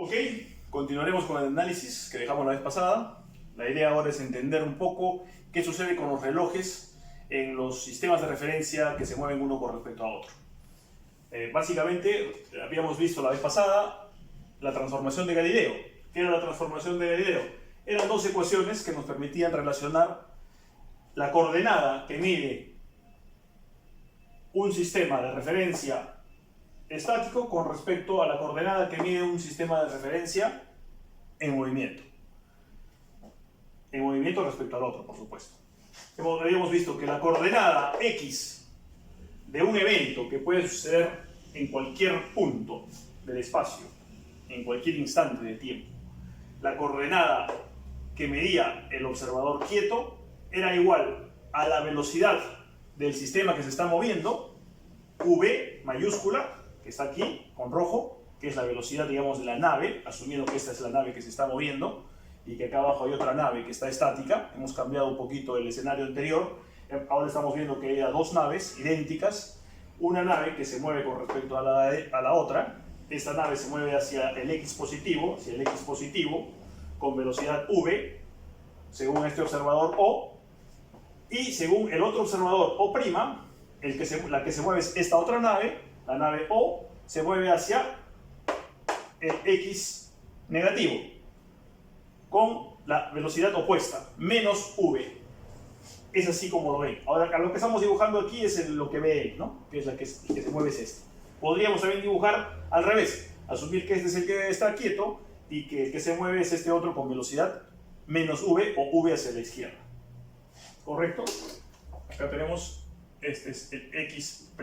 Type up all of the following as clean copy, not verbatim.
Ok, continuaremos con el análisis que dejamos la vez pasada. La idea ahora es entender un poco qué sucede con los relojes en los sistemas de referencia que se mueven uno con respecto a otro. Básicamente, habíamos visto la vez pasada la transformación de Galileo. ¿Qué era la transformación de Galileo? Eran dos ecuaciones que nos permitían relacionar la coordenada que mide un sistema de referencia estático con respecto a la coordenada que mide un sistema de referencia en movimiento. En movimiento respecto al otro, por supuesto. Habíamos visto que la coordenada X de un evento que puede suceder en cualquier punto del espacio, en cualquier instante de tiempo, la coordenada que medía el observador quieto era igual a la velocidad del sistema que se está moviendo, v mayúscula, que está aquí con rojo, que es la velocidad, digamos, de la nave, asumiendo que esta es la nave que se está moviendo y que acá abajo hay otra nave que está estática. Hemos cambiado un poquito el escenario anterior. Ahora estamos viendo que hay dos naves idénticas, una nave que se mueve con respecto a la otra. Esta nave se mueve hacia el X positivo, con velocidad v, según este observador O, y según el otro observador O', la que se mueve es esta otra nave, la nave O, se mueve hacia el X negativo, con la velocidad opuesta, menos v. Es así como lo ven. Ahora, lo que estamos dibujando aquí es lo que ve él, ¿no? Que es el que se mueve es este. Podríamos también dibujar al revés, asumir que este es el que está quieto y que el que se mueve es este otro con velocidad menos v o v hacia la izquierda. ¿Correcto? Acá tenemos, este es el X'.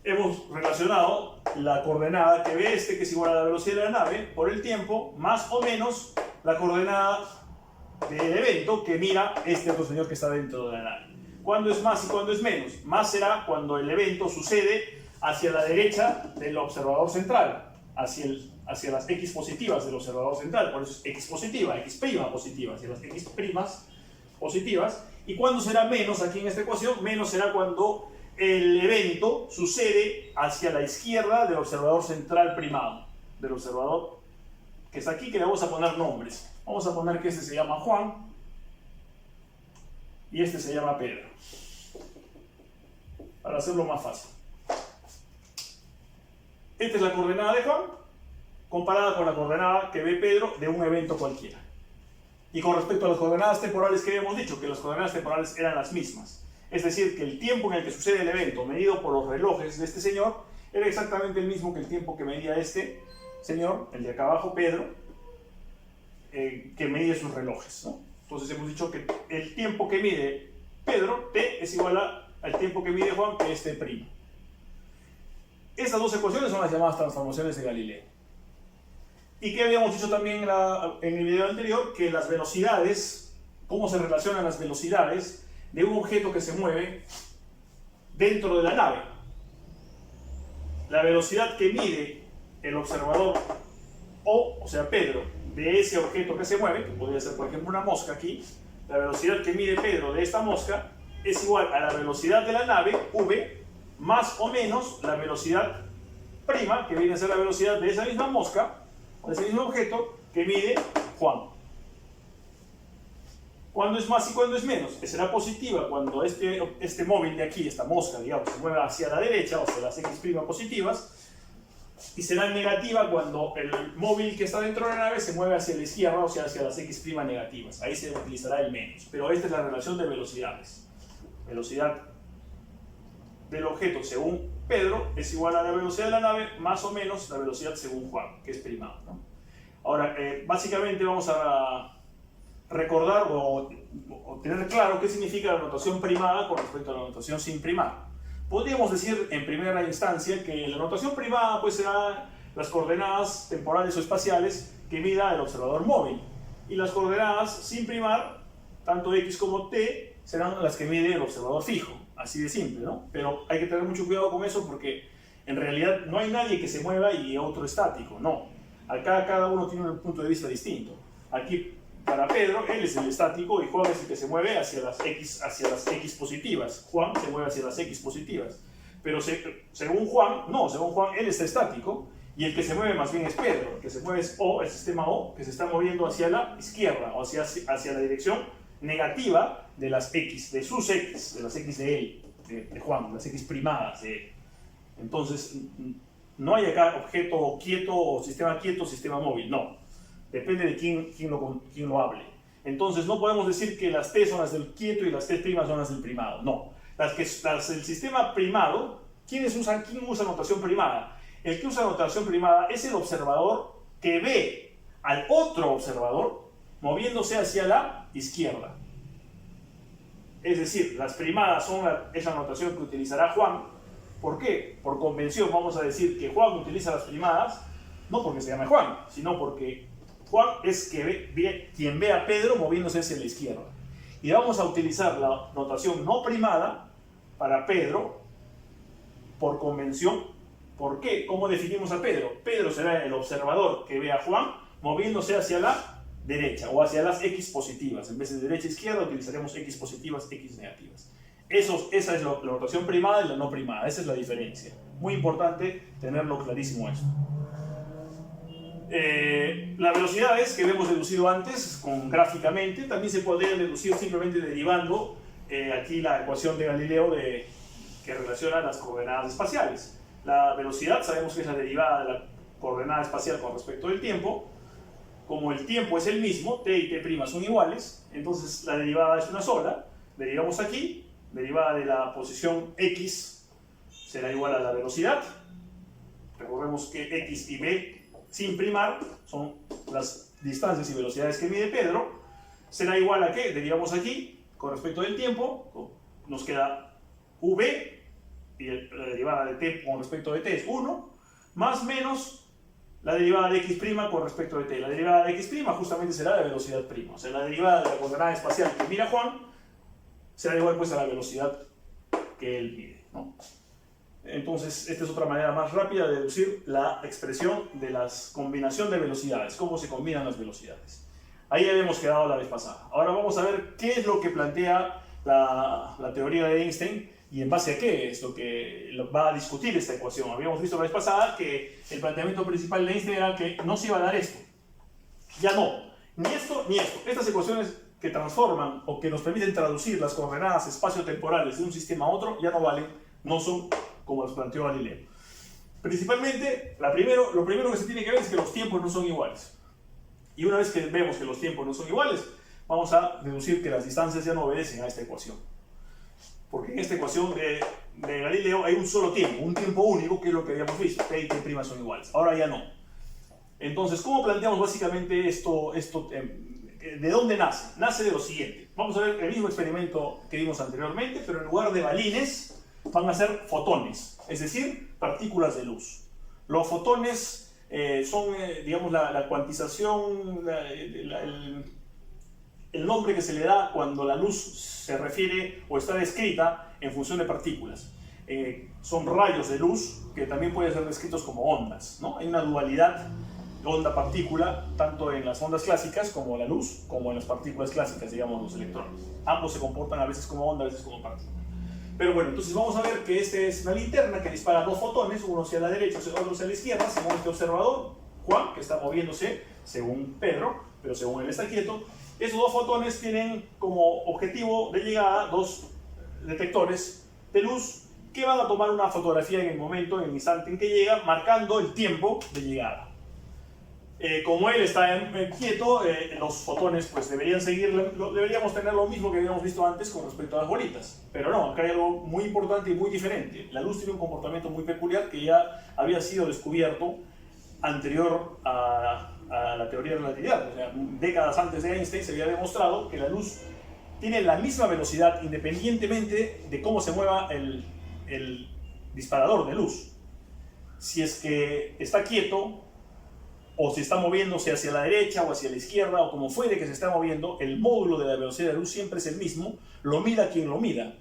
Hemos relacionado la coordenada que ve este, que es igual a la velocidad de la nave, por el tiempo, más o menos la coordenada del evento que mira este otro señor que está dentro de la nave. ¿Cuándo es más y cuándo es menos? Más será cuando el evento sucede hacia la derecha del observador central, hacia las X positivas del observador central, por eso es X positiva, X' positiva, hacia las X' positivas. ¿Y cuándo será menos aquí en esta ecuación? Menos será cuando el evento sucede hacia la izquierda del observador central primado, del observador que está aquí, que le vamos a poner nombres. Vamos a poner que este se llama Juan y este se llama Pedro, para hacerlo más fácil. Esta es la coordenada de Juan comparada con la coordenada que ve Pedro de un evento cualquiera. Y con respecto a las coordenadas temporales que habíamos dicho, que las coordenadas temporales eran las mismas. Es decir, que el tiempo en el que sucede el evento, medido por los relojes de este señor, era exactamente el mismo que el tiempo que medía este señor, el de acá abajo, Pedro, que medía sus relojes, ¿no? Entonces hemos dicho que el tiempo que mide Pedro, T, es igual al tiempo que mide Juan, que es T'. Estas dos ecuaciones son las llamadas transformaciones de Galileo. ¿Y qué habíamos dicho también en el video anterior? Que las velocidades, cómo se relacionan las velocidades de un objeto que se mueve dentro de la nave. La velocidad que mide el observador o sea Pedro, de ese objeto que se mueve, que podría ser por ejemplo una mosca aquí, la velocidad que mide Pedro de esta mosca es igual a la velocidad de la nave, v, más o menos la velocidad prima, que viene a ser la velocidad de esa misma mosca, o de ese mismo objeto, que mide Juan. ¿Cuándo es más y cuándo es menos? Será positiva cuando este móvil de aquí, esta mosca, digamos, se mueva hacia la derecha, o sea, las X' positivas, y será negativa cuando el móvil que está dentro de la nave se mueve hacia la izquierda, o sea, hacia las X' negativas. Ahí se utilizará el menos. Pero esta es la relación de velocidades. Velocidad del objeto según Pedro es igual a la velocidad de la nave más o menos la velocidad según Juan, que es primado, ¿no? Ahora, básicamente vamos a recordar o tener claro qué significa la notación primada con respecto a la notación sin primar. Podríamos decir en primera instancia que la notación primada pues será las coordenadas temporales o espaciales que mida el observador móvil, y las coordenadas sin primar, tanto X como T, serán las que mide el observador fijo. Así de simple, ¿no? Pero hay que tener mucho cuidado con eso porque en realidad no hay nadie que se mueva y otro estático, no. Acá cada uno tiene un punto de vista distinto. Aquí para Pedro, él es el estático y Juan es el que se mueve hacia las X positivas. Juan se mueve hacia las X positivas. Pero según Juan, no, según Juan él está estático Y el que se mueve más bien es Pedro. El que se mueve es O, el sistema O, que se está moviendo hacia la izquierda o hacia la dirección negativa de las X, de sus X, de las X de él, de Juan, las X primadas de él. Entonces, no hay acá objeto quieto o sistema móvil, no. Depende de quién lo hable. Entonces, no podemos decir que las T son las del quieto y las T' son las del primado, no. Las del sistema primado, ¿quién usa notación primada? El que usa notación primada es el observador que ve al otro observador moviéndose hacia la izquierda. Es decir, las primadas son esa notación que utilizará Juan. ¿Por qué? Por convención vamos a decir que Juan utiliza las primadas, no porque se llame Juan, sino porque Juan es quien ve a Pedro moviéndose hacia la izquierda. Y vamos a utilizar la notación no primada para Pedro por convención. ¿Por qué? ¿Cómo definimos a Pedro? Pedro será el observador que ve a Juan moviéndose hacia la derecha o hacia las X positivas. En vez de derecha e izquierda utilizaremos X positivas, X negativas. Esa es la notación primada y la no primada. Esa es la diferencia. Muy importante tenerlo clarísimo esto. La velocidad es que hemos deducido antes gráficamente. También se podría deducir simplemente derivando aquí la ecuación de Galileo que relaciona las coordenadas espaciales. La velocidad sabemos que es la derivada de la coordenada espacial con respecto del tiempo. Como el tiempo es el mismo, t y t' son iguales, entonces la derivada es una sola. Derivamos aquí, derivada de la posición x será igual a la velocidad. Recordemos que x y b sin primar son las distancias y velocidades que mide Pedro. Será igual a ¿qué? Derivamos aquí con respecto del tiempo, nos queda v, y la derivada de t con respecto de t es 1, más menos la derivada de x' con respecto de t. La derivada de x' justamente será la velocidad prima. O sea, la derivada de la coordenada espacial que mira Juan será igual pues a la velocidad que él mide, ¿no? Entonces, esta es otra manera más rápida de deducir la expresión de la combinación de velocidades, cómo se combinan las velocidades. Ahí habíamos quedado la vez pasada. Ahora vamos a ver qué es lo que plantea la teoría de Einstein y en base a qué es lo que va a discutir esta ecuación. Habíamos visto la vez pasada que el planteamiento principal de Einstein era que no se iba a dar esto. Ya no, ni esto ni esto. Estas ecuaciones que transforman o que nos permiten traducir las coordenadas espaciotemporales de un sistema a otro ya no valen, no son como los planteó Galileo. Principalmente, lo primero que se tiene que ver es que los tiempos no son iguales. Y una vez que vemos que los tiempos no son iguales, vamos a deducir que las distancias ya no obedecen a esta ecuación. Porque en esta ecuación de Galileo hay un solo tiempo, un tiempo único, que es lo que habíamos visto, t y t' son iguales. Ahora ya no. Entonces, ¿cómo planteamos básicamente esto? ¿De dónde nace? Nace de lo siguiente. Vamos a ver el mismo experimento que vimos anteriormente, pero en lugar de balines, van a ser fotones, es decir, partículas de luz. Los fotones son, digamos, la cuantización, el nombre que se le da cuando la luz se refiere o está descrita en función de partículas. Son rayos de luz que también pueden ser descritos como ondas, ¿no? Hay una dualidad onda-partícula, tanto en las ondas clásicas como la luz, como en las partículas clásicas, digamos, los electrones. Ambos se comportan a veces como onda, a veces como partícula. Pero bueno, entonces vamos a ver que esta es una linterna que dispara dos fotones, uno hacia la derecha, otro hacia la izquierda, según este observador, Juan, que está moviéndose según Pedro, pero según él está quieto. Esos dos fotones tienen como objetivo de llegada dos detectores de luz que van a tomar una fotografía en el momento, en el instante en que llega, marcando el tiempo de llegada. Como él está quieto, los fotones pues deberíamos tener lo mismo que habíamos visto antes con respecto a las bolitas. Pero no, acá hay algo muy importante y muy diferente. La luz tiene un comportamiento muy peculiar que ya había sido descubierto anterior a la teoría de la relatividad. O sea, décadas antes de Einstein se había demostrado que la luz tiene la misma velocidad independientemente de cómo se mueva el disparador de luz. Si es que está quieto, o si está moviéndose hacia la derecha o hacia la izquierda, o como fuere que se está moviendo, el módulo de la velocidad de la luz siempre es el mismo, lo mida quien lo mida.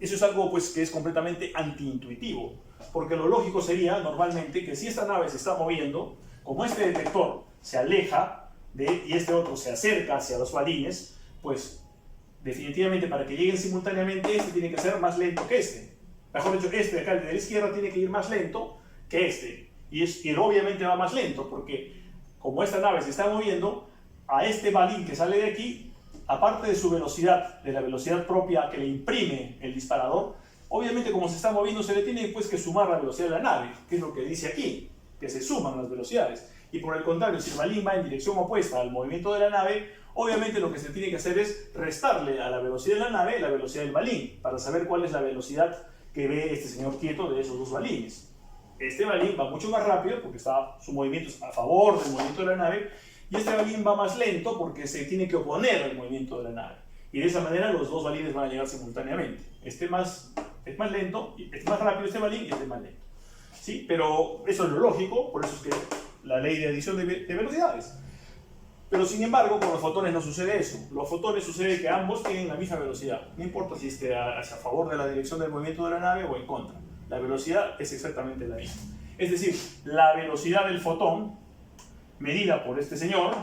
Eso es algo pues, que es completamente antiintuitivo, porque lo lógico sería normalmente que si esta nave se está moviendo, como este detector se aleja y este otro se acerca hacia los balines, pues definitivamente para que lleguen simultáneamente este tiene que ser más lento que este. Mejor dicho, este de acá, el de la izquierda, tiene que ir más lento que este. Y obviamente va más lento, porque como esta nave se está moviendo, a este balín que sale de aquí, aparte de su velocidad, de la velocidad propia que le imprime el disparador, obviamente como se está moviendo se le tiene pues que sumar la velocidad de la nave, que es lo que dice aquí, que se suman las velocidades. Y por el contrario, si el balín va en dirección opuesta al movimiento de la nave, obviamente lo que se tiene que hacer es restarle a la velocidad de la nave la velocidad del balín, para saber cuál es la velocidad que ve este señor quieto de esos dos balines. Este balín va mucho más rápido porque su movimiento es a favor del movimiento de la nave, y este balín va más lento porque se tiene que oponer al movimiento de la nave. Y de esa manera los dos balines van a llegar simultáneamente. Este es más lento, es más rápido este balín y este es más lento. ¿Sí? Pero eso es lo lógico, por eso es que la ley de adición de velocidades. Pero sin embargo, con los fotones no sucede eso. Los fotones sucede que ambos tienen la misma velocidad. No importa si esté hacia favor de la dirección del movimiento de la nave o en contra. La velocidad es exactamente la misma. Es decir, la velocidad del fotón, medida por este señor,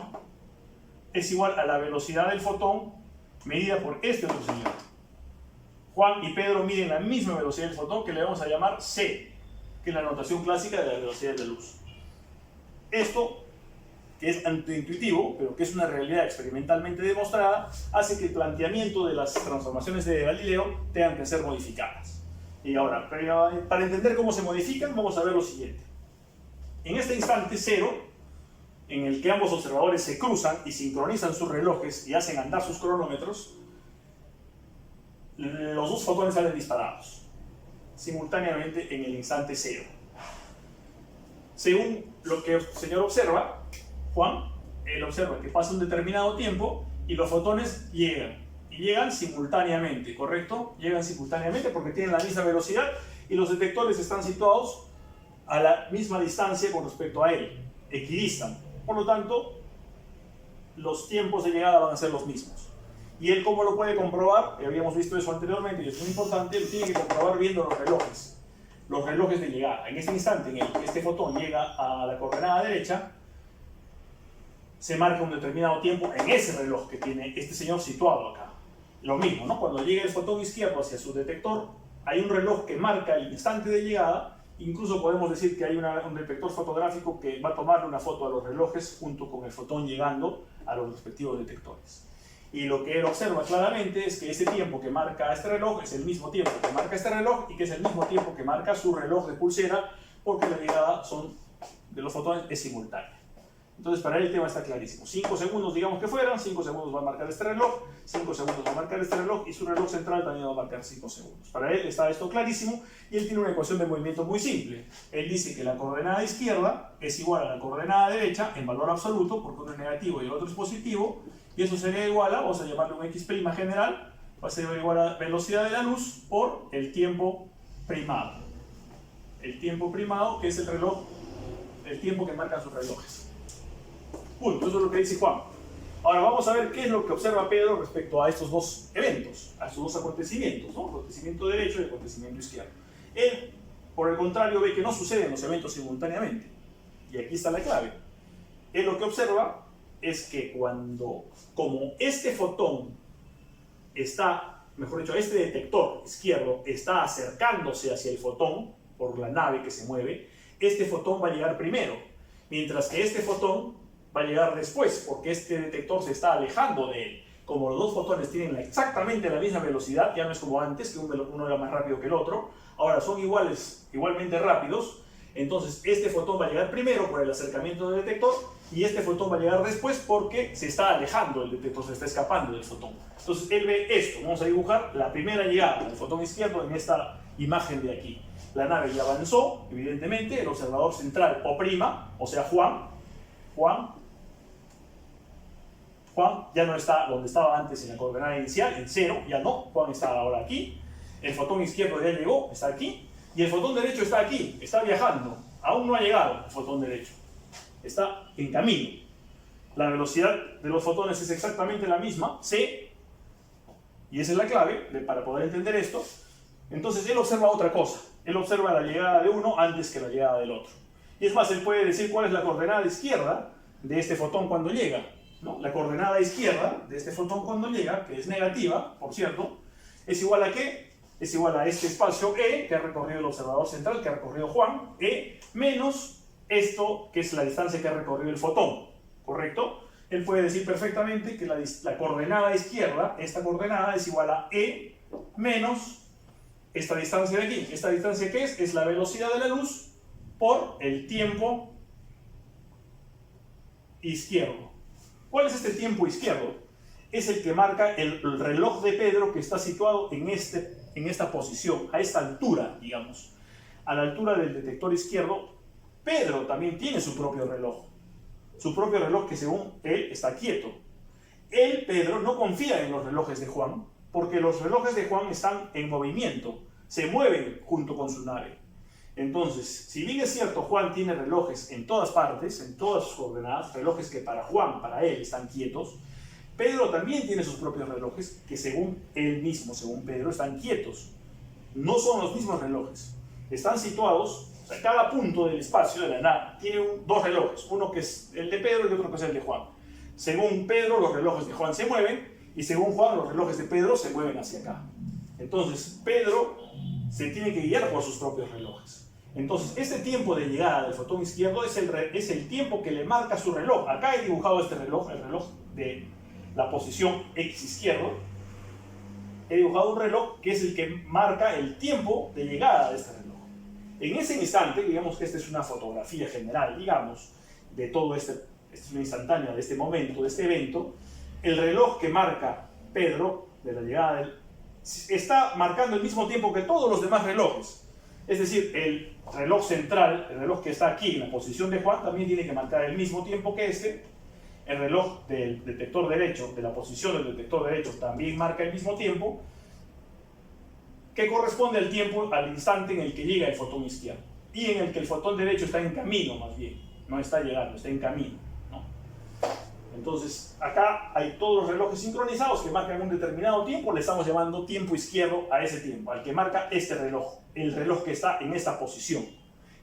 es igual a la velocidad del fotón medida por este otro señor. Juan y Pedro miden la misma velocidad del fotón, que le vamos a llamar c, que es la notación clásica de la velocidad de la luz. Esto, que es antiintuitivo, pero que es una realidad experimentalmente demostrada, hace que el planteamiento de las transformaciones de Galileo tengan que ser modificadas. Y ahora, para entender cómo se modifican, vamos a ver lo siguiente. En este instante cero, en el que ambos observadores se cruzan y sincronizan sus relojes y hacen andar sus cronómetros, los dos fotones salen disparados simultáneamente en el instante cero. Según lo que el señor observa, Juan, él observa que pasa un determinado tiempo y los fotones llegan. Y llegan simultáneamente, ¿correcto? Llegan simultáneamente porque tienen la misma velocidad y los detectores están situados a la misma distancia con respecto a él, equidistan. Por lo tanto, los tiempos de llegada van a ser los mismos. ¿Y él cómo lo puede comprobar? Habíamos visto eso anteriormente y es muy importante, lo tiene que comprobar viendo los relojes de llegada. En este instante en el que este fotón llega a la coordenada derecha, se marca un determinado tiempo en ese reloj que tiene este señor situado acá. Lo mismo, ¿no? Cuando llega el fotón izquierdo hacia su detector, hay un reloj que marca el instante de llegada. Incluso podemos decir que hay un detector fotográfico que va a tomarle una foto a los relojes junto con el fotón llegando a los respectivos detectores. Y lo que él observa claramente es que ese tiempo que marca este reloj es el mismo tiempo que marca este reloj y que es el mismo tiempo que marca su reloj de pulsera, porque la llegada de los fotones es simultánea. Entonces para él el tema está clarísimo. 5 segundos digamos que fueran, 5 segundos va a marcar este reloj, 5 segundos va a marcar este reloj y su reloj central también va a marcar 5 segundos. Para él está esto clarísimo y él tiene una ecuación de movimiento muy simple. Él dice que la coordenada izquierda es igual a la coordenada derecha en valor absoluto, porque uno es negativo y el otro es positivo, y eso sería igual a, vamos a llamarle un x' general, va a ser igual a velocidad de la luz por el tiempo primado. El tiempo primado, que es el reloj, el tiempo que marcan sus relojes. Punto, eso es lo que dice Juan. Ahora vamos a ver qué es lo que observa Pedro respecto a estos dos eventos, a estos dos acontecimientos, ¿no? Acontecimiento derecho y acontecimiento izquierdo. Él, por el contrario, ve que no suceden los eventos simultáneamente. Y aquí está la clave. Él lo que observa es que como este fotón está, mejor dicho, este detector izquierdo está acercándose hacia el fotón por la nave que se mueve, este fotón va a llegar primero, mientras que este fotón va a llegar después, porque este detector se está alejando de él. Como los dos fotones tienen exactamente la misma velocidad, ya no es como antes, que uno era más rápido que el otro, ahora son igualmente rápidos, entonces este fotón va a llegar primero por el acercamiento del detector y este fotón va a llegar después porque se está alejando del detector, se está escapando del fotón. Entonces él ve esto, vamos a dibujar la primera llegada del fotón izquierdo en esta imagen de aquí. La nave ya avanzó, evidentemente, el observador central O', o sea Juan ya no está donde estaba antes en la coordenada inicial, en 0, ya no, Juan está ahora aquí, el fotón izquierdo ya llegó, está aquí, y el fotón derecho está aquí, está viajando, aún no ha llegado el fotón derecho, está en camino. La velocidad de los fotones es exactamente la misma, c, y esa es la clave para poder entender esto. Entonces él observa otra cosa, él observa la llegada de uno antes que la llegada del otro. Y es más, él puede decir cuál es la coordenada izquierda de este fotón cuando llega, ¿no? La coordenada izquierda de este fotón cuando llega, que es negativa, por cierto, es igual a ¿qué? Es igual a este espacio E que ha recorrido el observador central, que ha recorrido Juan, E menos esto que es la distancia que ha recorrido el fotón, ¿correcto? Él puede decir perfectamente que la coordenada izquierda, esta coordenada es igual a E menos esta distancia de aquí. ¿Esta distancia qué es? Es la velocidad de la luz por el tiempo izquierdo. ¿Cuál es este tiempo izquierdo? Es el que marca el reloj de Pedro que está situado en esta posición, a esta altura, digamos. A la altura del detector izquierdo, Pedro también tiene su propio reloj. Su propio reloj que según él está quieto. Él, Pedro, no confía en los relojes de Juan, porque los relojes de Juan están en movimiento, se mueven junto con su nave. Entonces, si bien es cierto, Juan tiene relojes en todas partes, en todas sus coordenadas, relojes que para Juan, para él, están quietos, Pedro también tiene sus propios relojes que según él mismo, según Pedro, están quietos. No son los mismos relojes. Están situados, o sea, cada punto del espacio de la nave tiene dos relojes, uno que es el de Pedro y otro que es el de Juan. Según Pedro, los relojes de Juan se mueven y según Juan, los relojes de Pedro se mueven hacia acá. Entonces, Pedro se tiene que guiar por sus propios relojes. Entonces, este tiempo de llegada del fotón izquierdo es el tiempo que le marca su reloj. Acá he dibujado este reloj, el reloj de la posición X izquierdo. He dibujado un reloj que es el que marca el tiempo de llegada de este reloj. En ese instante, digamos que esta es una fotografía general, digamos, de todo esta es una instantánea de este momento, de este evento. El reloj que marca Pedro, de la llegada está marcando el mismo tiempo que todos los demás relojes. Es decir, el reloj central, el reloj que está aquí en la posición de Juan, también tiene que marcar el mismo tiempo que este. El reloj del detector derecho, de la posición del detector derecho, también marca el mismo tiempo, que corresponde al tiempo, al instante en el que llega el fotón izquierdo. Y en el que el fotón derecho está en camino, más bien. No está llegando, está en camino, ¿no? Entonces, acá hay todos los relojes sincronizados que marcan un determinado tiempo, le estamos llamando tiempo izquierdo a ese tiempo, al que marca este reloj, el reloj que está en esta posición,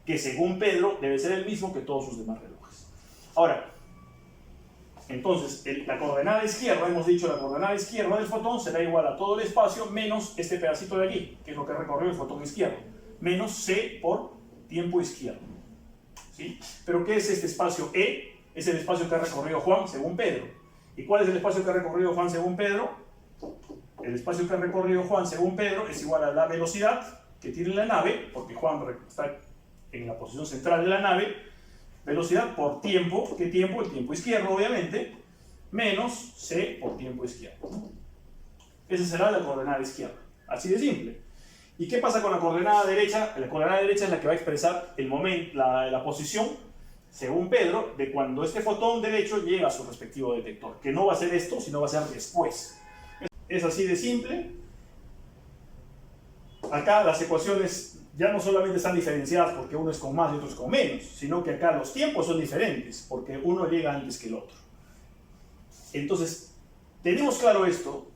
que según Pedro debe ser el mismo que todos sus demás relojes. Ahora, entonces, la coordenada izquierda, hemos dicho, la coordenada izquierda del fotón será igual a todo el espacio menos este pedacito de aquí, que es lo que recorrió el fotón izquierdo, menos c por tiempo izquierdo. ¿Sí? Pero ¿qué es este espacio E? Es el espacio que ha recorrido Juan según Pedro. ¿Y cuál es el espacio que ha recorrido Juan según Pedro? El espacio que ha recorrido Juan según Pedro es igual a la velocidad que tiene la nave, porque Juan está en la posición central de la nave, velocidad por tiempo. ¿Qué tiempo? El tiempo izquierdo, obviamente, menos c por tiempo izquierdo. Esa será la coordenada izquierda. Así de simple. ¿Y qué pasa con la coordenada derecha? La coordenada derecha es la que va a expresar el momento, la posición, según Pedro, de cuando este fotón derecho llega a su respectivo detector. Que no va a ser esto, sino va a ser después. Es así de simple. Acá las ecuaciones ya no solamente están diferenciadas porque uno es con más y otro es con menos, sino que acá los tiempos son diferentes porque uno llega antes que el otro. Entonces, tenemos claro esto.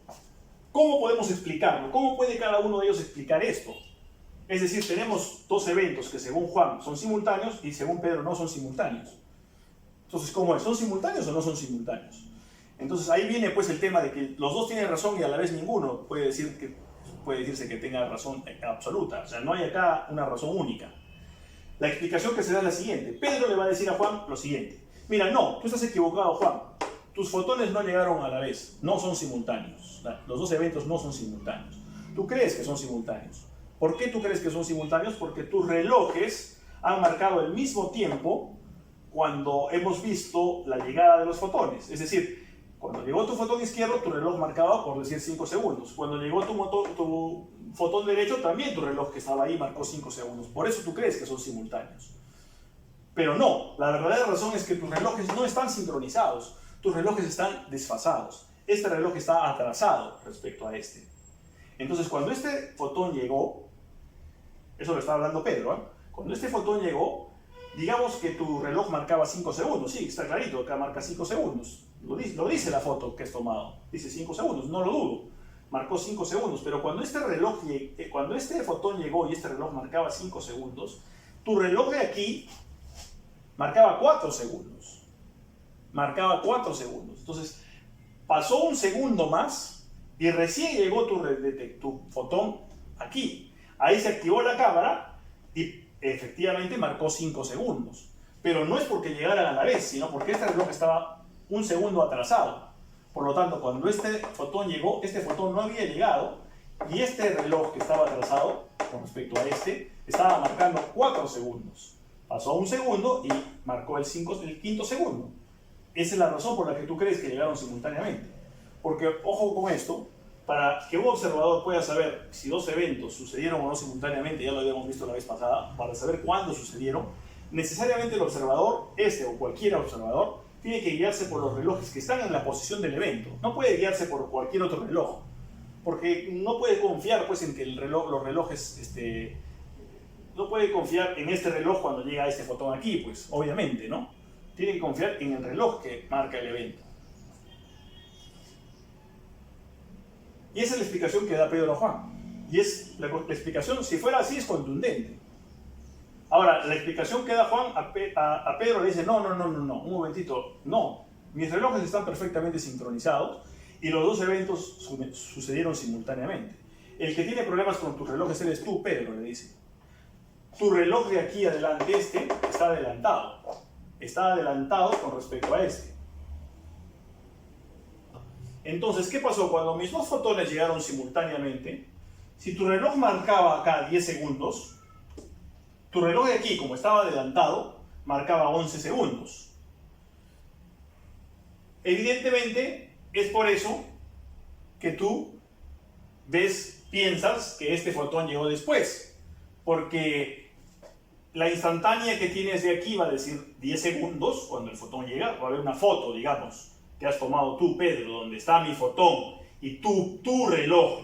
¿Cómo podemos explicarlo? ¿Cómo puede cada uno de ellos explicar esto? Es decir, tenemos dos eventos que según Juan son simultáneos y según Pedro no son simultáneos. Entonces, ¿cómo es? ¿Son simultáneos o no son simultáneos? Entonces ahí viene pues el tema de que los dos tienen razón y a la vez ninguno puede decirse que tenga razón absoluta. O sea, no hay acá una razón única. La explicación que se da es la siguiente. Pedro le va a decir a Juan lo siguiente. Mira, no, tú estás equivocado, Juan. Tus fotones no llegaron a la vez, no son simultáneos. Los dos eventos no son simultáneos. Tú crees que son simultáneos. ¿Por qué tú crees que son simultáneos? Porque tus relojes han marcado el mismo tiempo cuando hemos visto la llegada de los fotones. Es decir, cuando llegó tu fotón izquierdo, tu reloj marcaba, por decir, 5 segundos. Cuando llegó tu fotón derecho, también tu reloj que estaba ahí marcó 5 segundos. Por eso tú crees que son simultáneos. Pero no, la verdadera razón es que tus relojes no están sincronizados. Tus relojes están desfasados. Este reloj está atrasado respecto a este. Entonces, cuando este fotón llegó, eso lo está hablando Pedro, ¿eh? Cuando este fotón llegó, digamos que tu reloj marcaba 5 segundos. Sí, está clarito, acá marca 5 segundos. Lo dice la foto que has tomado. Dice 5 segundos, no lo dudo. Marcó 5 segundos, pero cuando este fotón llegó y este reloj marcaba 5 segundos, tu reloj de aquí marcaba 4 segundos. Marcaba 4 segundos. Entonces, pasó un segundo más y recién llegó tu fotón aquí. Ahí se activó la cámara y efectivamente marcó 5 segundos. pero no es porque llegaran a la vez, sino porque este reloj estaba un segundo atrasado. Por lo tanto, cuando este fotón llegó, este fotón no había llegado, y este reloj que estaba atrasado con respecto a este, estaba marcando 4 segundos. Pasó un segundo y marcó el quinto segundo. Esa es la razón por la que tú crees que llegaron simultáneamente. Porque, ojo con esto, para que un observador pueda saber si dos eventos sucedieron o no simultáneamente, ya lo habíamos visto la vez pasada, para saber cuándo sucedieron, necesariamente el observador, este o cualquier observador, tiene que guiarse por los relojes que están en la posición del evento. No puede guiarse por cualquier otro reloj, porque no puede confiar pues, en que los relojes, no puede confiar en este reloj cuando llega este fotón aquí, pues, obviamente, ¿no? Tiene que confiar en el reloj que marca el evento. Y esa es la explicación que da Pedro a Juan. Y es la explicación, si fuera así, es contundente. Ahora, la explicación que da Juan a Pedro le dice, no, un momentito, no. Mis relojes están perfectamente sincronizados y los dos eventos sucedieron simultáneamente. El que tiene problemas con tus relojes eres tú, Pedro, le dice. Tu reloj de aquí adelante, está adelantado. Está adelantado con respecto a este. Entonces, ¿qué pasó? Cuando mis dos fotones llegaron simultáneamente, si tu reloj marcaba acá 10 segundos, tu reloj de aquí, como estaba adelantado, marcaba 11 segundos. Evidentemente, es por eso que tú piensas que este fotón llegó después, porque la instantánea que tienes de aquí va a decir 10 segundos cuando el fotón llega. Va a haber una foto, digamos, que has tomado tú, Pedro, donde está mi fotón y tu reloj,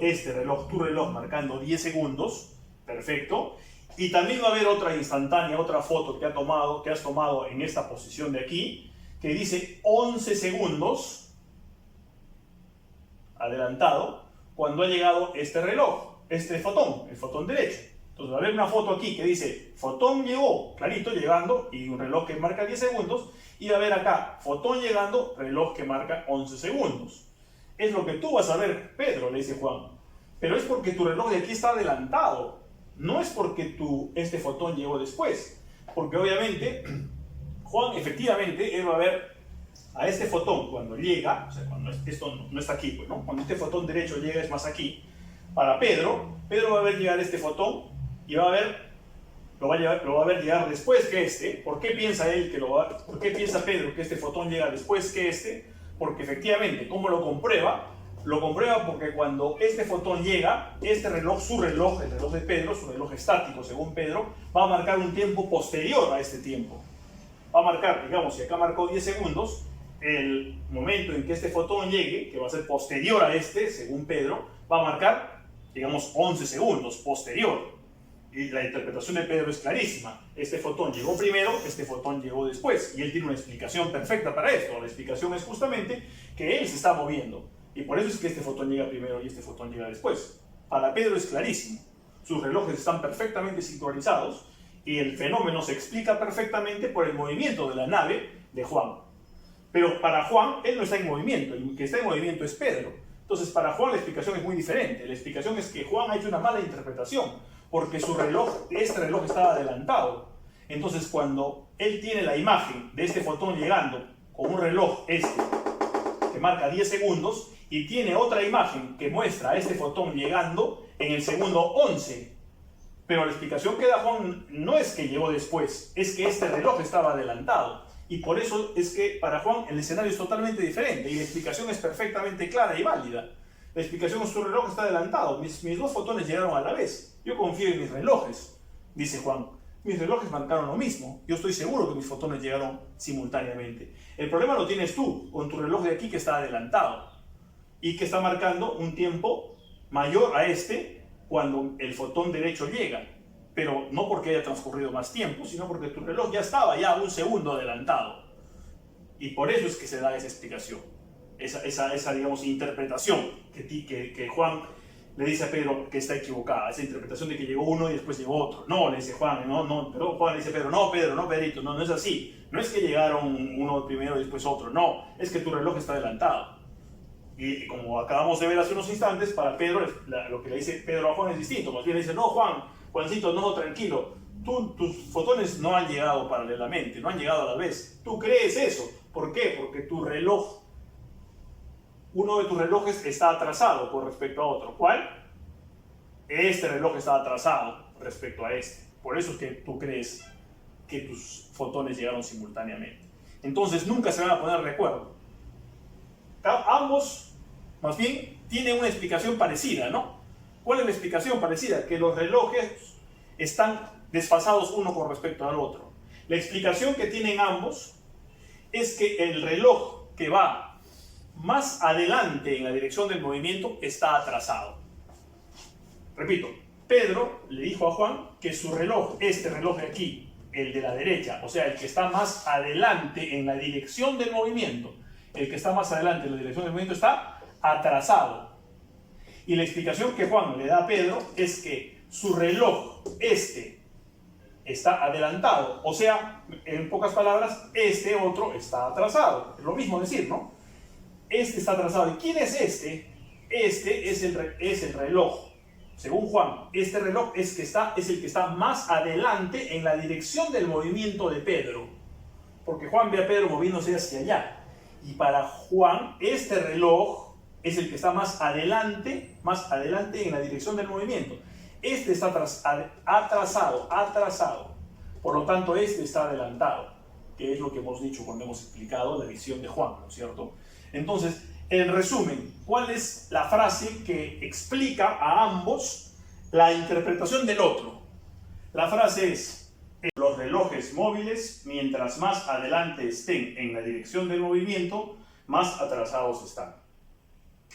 tu reloj marcando 10 segundos, perfecto. Y también va a haber otra instantánea, otra foto que has tomado en esta posición de aquí, que dice 11 segundos adelantado cuando ha llegado este reloj, este fotón, el fotón derecho. Entonces va a haber una foto aquí que dice fotón llegó, clarito, llegando, y un reloj que marca 10 segundos, y va a haber acá fotón llegando, reloj que marca 11 segundos. Es lo que tú vas a ver, Pedro, le dice Juan, pero es porque tu reloj de aquí está adelantado, no es porque este fotón llegó después, porque obviamente Juan efectivamente él va a ver a este fotón cuando llega, o sea, cuando esto no está aquí, pues, ¿no? Cuando este fotón derecho llega es más aquí. Para Pedro va a ver llegar este fotón y lo va a ver llegar después que este. ¿Por qué piensa por qué piensa Pedro que este fotón llega después que este? Porque efectivamente, ¿cómo lo comprueba? Lo comprueba porque cuando este fotón llega, este reloj, el reloj de Pedro, su reloj estático según Pedro, va a marcar un tiempo posterior a este tiempo. Va a marcar, digamos, si acá marcó 10 segundos, el momento en que este fotón llegue, que va a ser posterior a según Pedro, va a marcar, digamos, 11 segundos posterior. Y la interpretación de Pedro es clarísima. Este fotón llegó primero, este fotón llegó después. Y él tiene una explicación perfecta para esto. La explicación es justamente que él se está moviendo. Y por eso es que este fotón llega primero y este fotón llega después. Para Pedro es clarísimo. Sus relojes están perfectamente sincronizados y el fenómeno se explica perfectamente por el movimiento de la nave de Juan. Pero para Juan, él no está en movimiento. El que está en movimiento es Pedro. Entonces, para Juan la explicación es muy diferente. La explicación es que Juan ha hecho una mala interpretación, porque este reloj estaba adelantado. Entonces, cuando él tiene la imagen de este fotón llegando con un reloj que marca 10 segundos, y tiene otra imagen que muestra a este fotón llegando en el segundo 11. Pero la explicación que da Juan no es que llegó después, es que este reloj estaba adelantado. Y por eso es que para Juan el escenario es totalmente diferente y la explicación es perfectamente clara y válida. La explicación es que su reloj está adelantado. Mis dos fotones llegaron a la vez. Yo confío en mis relojes, dice Juan. Mis relojes marcaron lo mismo. Yo estoy seguro que mis fotones llegaron simultáneamente. El problema lo tienes tú, con tu reloj de aquí que está adelantado y que está marcando un tiempo mayor a cuando el fotón derecho llega. Pero no porque haya transcurrido más tiempo, sino porque tu reloj ya estaba un segundo adelantado. Y por eso es que se da esa explicación, esa digamos, interpretación que Juan le dice a Pedro que está equivocada, esa interpretación de que llegó uno y después llegó otro. No, le dice Juan, pero Juan le dice a Pedro, no, Pedro, no, Pedrito, no es así. No es que llegaron uno primero y después otro, no, es que tu reloj está adelantado. Y como acabamos de ver hace unos instantes, para Pedro, lo que le dice Pedro a Juan es distinto. Más bien le dice, no, Juancito, no, tranquilo, tus fotones no han llegado paralelamente, no han llegado a la vez. Tú crees eso. ¿Por qué? Porque tu reloj, uno de tus relojes está atrasado con respecto a otro. ¿Cuál? Este reloj está atrasado respecto a este. Por eso es que tú crees que tus fotones llegaron simultáneamente. Entonces nunca se van a poner de acuerdo. Ambos, más bien, tienen una explicación parecida, ¿no? ¿Cuál es la explicación parecida? Que los relojes están desfasados uno con respecto al otro. La explicación que tienen ambos es que el reloj que va más adelante en la dirección del movimiento está atrasado. Repito, Pedro le dijo a Juan que su reloj, este reloj de aquí, el de la derecha, o sea, el que está más adelante en la dirección del movimiento, el que está más adelante en la dirección del movimiento está atrasado. Y la explicación que Juan le da a Pedro es que su reloj, este, está adelantado. O sea, en pocas palabras, este otro está atrasado. Es lo mismo decir, ¿no? Este está atrasado. ¿Y quién es este? Este es el reloj. Según Juan, este reloj es el que está más adelante en la dirección del movimiento de Pedro. Porque Juan ve a Pedro moviéndose hacia allá. Y para Juan, este reloj es el que está más adelante en la dirección del movimiento. Este está atrasado. Por lo tanto, este está adelantado, que es lo que hemos dicho cuando hemos explicado la visión de Juan, ¿no es cierto? Entonces, en resumen, ¿cuál es la frase que explica a ambos la interpretación del otro? La frase es: los relojes móviles, mientras más adelante estén en la dirección del movimiento, más atrasados están.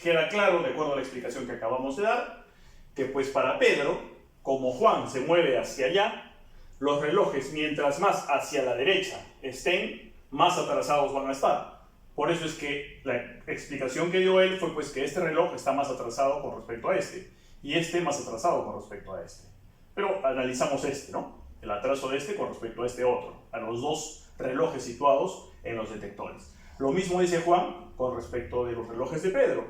Queda claro, de acuerdo a la explicación que acabamos de dar, que pues para Pedro, como Juan se mueve hacia allá, los relojes, mientras más hacia la derecha estén, más atrasados van a estar. Por eso es que la explicación que dio él fue pues que este reloj está más atrasado con respecto a este, y este más atrasado con respecto a este. Pero analizamos este, ¿no? El atraso de este con respecto a este otro, a los dos relojes situados en los detectores. Lo mismo dice Juan con respecto de los relojes de Pedro,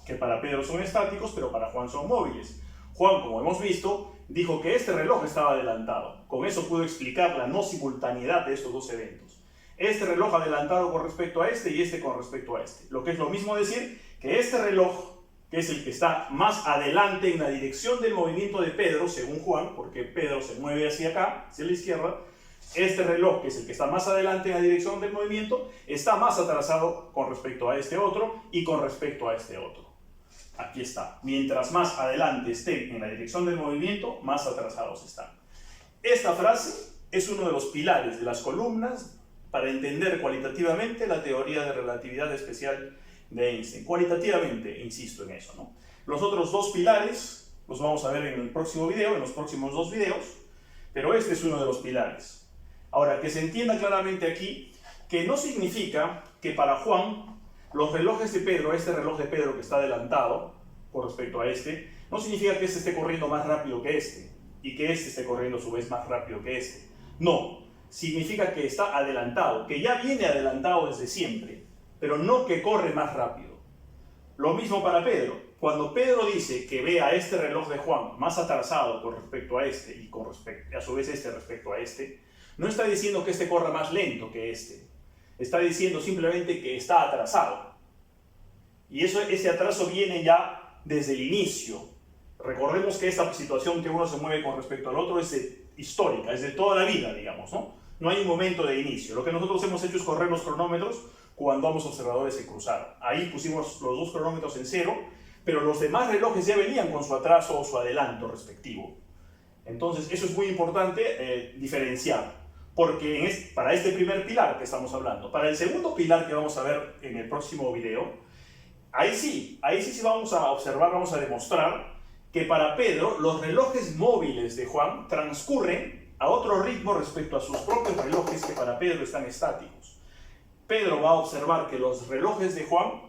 que para Pedro son estáticos, pero para Juan son móviles. Juan, como hemos visto, dijo que este reloj estaba adelantado. Con eso pudo explicar la no simultaneidad de estos dos eventos. Este reloj adelantado con respecto a este y este con respecto a este. Lo que es lo mismo decir que este reloj, que es el que está más adelante en la dirección del movimiento de Pedro, según Juan, porque Pedro se mueve hacia acá, hacia la izquierda, este reloj, que es el que está más adelante en la dirección del movimiento, está más atrasado con respecto a este otro y con respecto a este otro. Aquí está. Mientras más adelante estén en la dirección del movimiento, más atrasados están. Esta frase es uno de los pilares de las columnas para entender cualitativamente la teoría de relatividad especial de Einstein. Cualitativamente, insisto en eso, ¿no? Los otros dos pilares los vamos a ver en el próximo video, en los próximos dos videos, pero este es uno de los pilares. Ahora, que se entienda claramente aquí que no significa que para Juan los relojes de Pedro, este reloj de Pedro que está adelantado con respecto a este, no significa que este esté corriendo más rápido que este y que este esté corriendo a su vez más rápido que este. No, significa que está adelantado, que ya viene adelantado desde siempre, pero no que corre más rápido. Lo mismo para Pedro. Cuando Pedro dice que ve a este reloj de Juan más atrasado con respecto a este y a su vez este respecto a este, no está diciendo que este corra más lento que este. Está diciendo simplemente que está atrasado. Y ese atraso viene ya desde el inicio. Recordemos que esta situación que uno se mueve con respecto al otro es histórica, es de toda la vida, digamos, ¿no? No hay un momento de inicio. Lo que nosotros hemos hecho es correr los cronómetros cuando ambos observadores se cruzaron. Ahí pusimos los dos cronómetros en cero, pero los demás relojes ya venían con su atraso o su adelanto respectivo. Entonces, eso es muy importante diferenciar. Porque para este primer pilar que estamos hablando, para el segundo pilar que vamos a ver en el próximo video, ahí sí vamos a observar, vamos a demostrar que para Pedro los relojes móviles de Juan transcurren a otro ritmo respecto a sus propios relojes que para Pedro están estáticos. Pedro va a observar que los relojes de Juan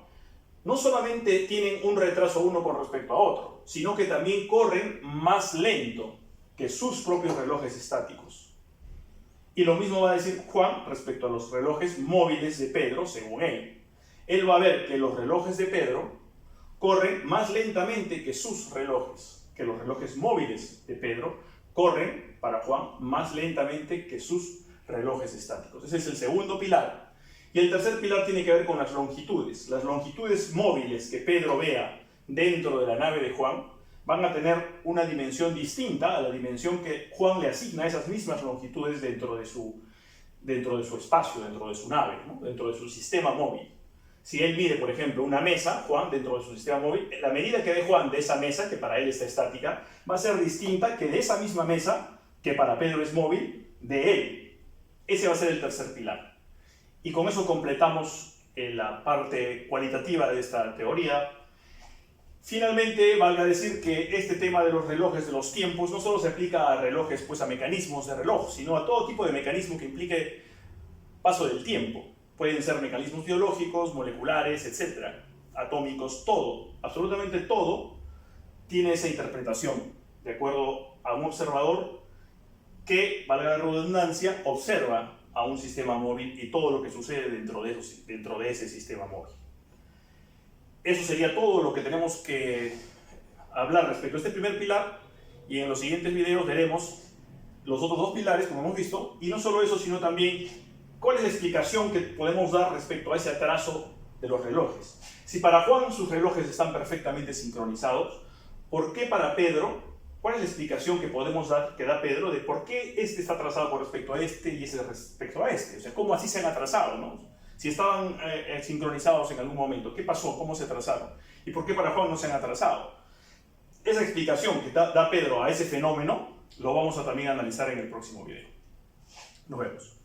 no solamente tienen un retraso uno con respecto a otro, sino que también corren más lento que sus propios relojes estáticos. Y lo mismo va a decir Juan respecto a los relojes móviles de Pedro, según él. Él va a ver que los relojes de Pedro corren más lentamente que sus relojes, que los relojes móviles de Pedro corren para Juan más lentamente que sus relojes estáticos. Ese es el segundo pilar. Y el tercer pilar tiene que ver con las longitudes. Las longitudes móviles que Pedro vea dentro de la nave de Juan van a tener una dimensión distinta a la dimensión que Juan le asigna a esas mismas longitudes dentro de su espacio, dentro de su nave, ¿no? Dentro de su sistema móvil. Si él mide, por ejemplo, una mesa, Juan, dentro de su sistema móvil, la medida que ve Juan de esa mesa, que para él está estática, va a ser distinta que de esa misma mesa, que para Pedro es móvil, de él. Ese va a ser el tercer pilar. Y con eso completamos la parte cualitativa de esta teoría. Finalmente, valga decir que este tema de los relojes, de los tiempos, no solo se aplica a relojes, pues a mecanismos de reloj, sino a todo tipo de mecanismo que implique paso del tiempo. Pueden ser mecanismos biológicos, moleculares, etc., atómicos, todo, absolutamente todo, tiene esa interpretación, de acuerdo a un observador que, valga la redundancia, observa a un sistema móvil y todo lo que sucede dentro de ese sistema móvil. Eso sería todo lo que tenemos que hablar respecto a este primer pilar, y en los siguientes videos veremos los otros dos pilares, como hemos visto, y no solo eso, sino también cuál es la explicación que podemos dar respecto a ese atraso de los relojes. Si para Juan sus relojes están perfectamente sincronizados, ¿por qué para Pedro? ¿Cuál es la explicación que podemos dar, que da Pedro, de por qué este está atrasado con respecto a este y ese respecto a este? O sea, ¿cómo así se han atrasado, no? Si estaban sincronizados en algún momento, ¿qué pasó? ¿Cómo se atrasaron? ¿Y por qué para Juan no se han atrasado? Esa explicación que da Pedro a ese fenómeno lo vamos a también analizar en el próximo video. Nos vemos.